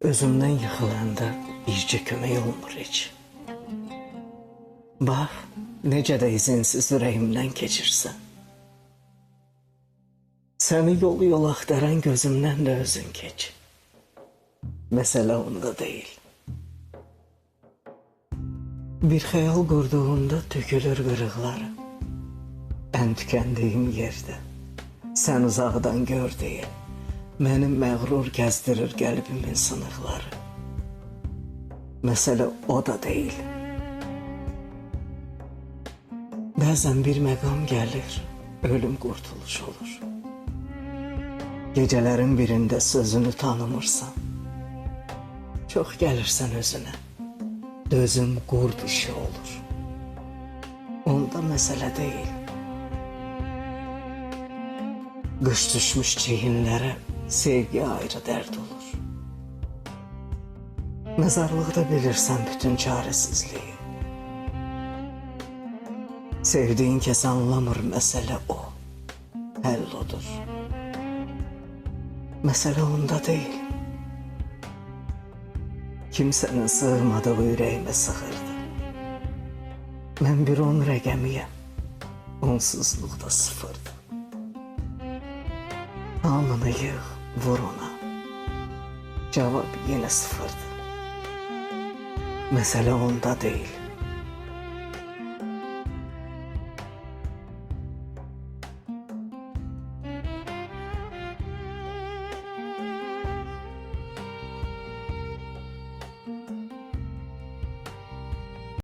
Özümdən yıxılanda bircə kömək olmur heç. Bax, necə də izinsiz ürəyimdən keçirsən. Səni yol axtaran gözümdən də özün keç. Məsələ onda deyil. Bir xəyal qurduğunda tökülür qırıqları. Ən tükəndiyim yerdə, sən uzaqdan gör deyə, mənim məğrur gəzdirir qəlbimin sınıqları. Məsələ o da deyil. Bəzən bir məqam gəlir, ölüm qurtuluş olur. Gecələrin birində sözünü tanımırsan, çox gəlirsən özünə, dözüm qurd işi olur. Onda məsələ deyil. Qış düşmüş çiyinlərə sevgi ayrı dərd olur. Məzarlıqda bilirsən bütün çaresizliyi. Sevdiğin kəs anlamır, məsələ o, həll odur. Məsələ onda deyil. Kimsənin sığmadığı ürəyimə sığırdı. Mən bir 10 rəqəmiyəm, onsuzluqda sıfırdı. Hamını yığ, vur ona, cavab yenə sıfırdı. Məsələ onda deyil.